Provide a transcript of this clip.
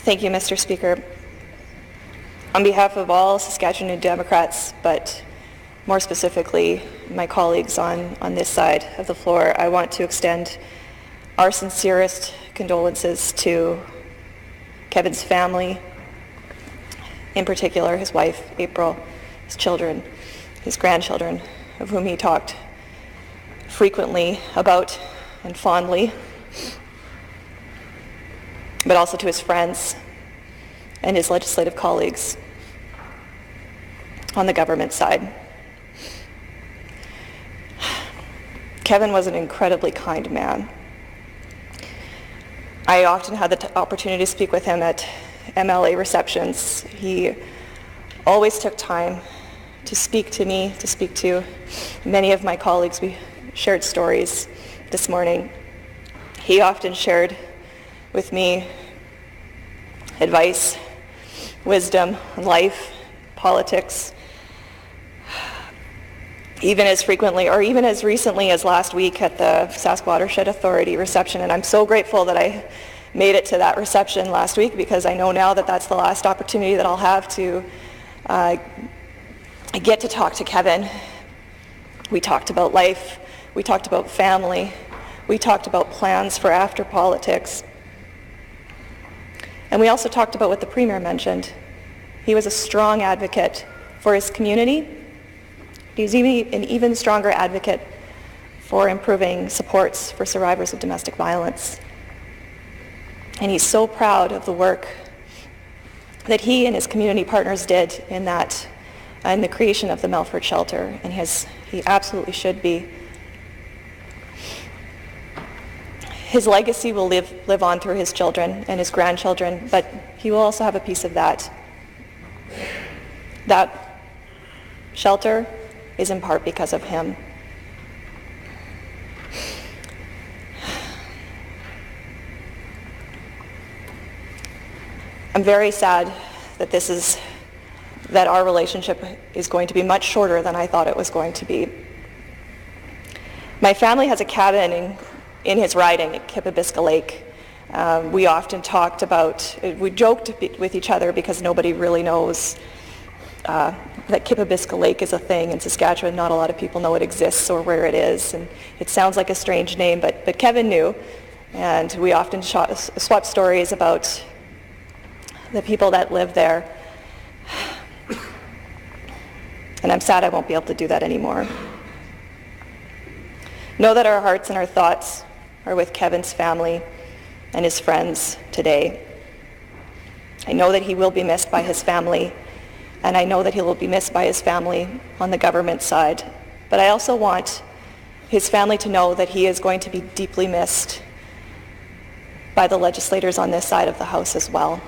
Thank you, Mr. Speaker. On behalf of all Saskatchewan New Democrats, but more specifically my colleagues on this side of the floor, I want to extend our sincerest condolences to Kevin's family, in particular his wife, April, his children, his grandchildren, of whom he talked frequently about and fondly, but also to his friends and his legislative colleagues on the government side. Kevin was an incredibly kind man. I often had the opportunity to speak with him at MLA receptions. He always took time to speak to me, to speak to many of my colleagues. We shared stories this morning. He often shared with me advice, wisdom, life, politics, even as frequently or even as recently as last week at the Sask Watershed Authority reception. And I'm so grateful that I made it to that reception last week, because I know now that that's the last opportunity that I'll have to get to talk to Kevin. We talked about life, we talked about family, we talked about plans for after politics. And we also talked about what the Premier mentioned. He was a strong advocate for his community. He's an even stronger advocate for improving supports for survivors of domestic violence. And he's so proud of the work that he and his community partners did in the creation of the Melfort shelter, and he absolutely should be. His legacy will live on through his children and his grandchildren, but he will also have a piece of that. That shelter is in part because of him. I'm very sad that our relationship is going to be much shorter than I thought it was going to be. My family has a cabin in his riding at Kippabiska Lake. We often we joked with each other because nobody really knows that Kippabiska Lake is a thing in Saskatchewan. Not a lot of people know it exists or where it is, and it sounds like a strange name, but Kevin knew, and we often swapped stories about the people that live there. And I'm sad I won't be able to do that anymore. Know that our hearts and our thoughts are with Kevin's family and his friends today. I know that he will be missed by his family, and I know that he will be missed by his family on the government side. But I also want his family to know that he is going to be deeply missed by the legislators on this side of the House as well.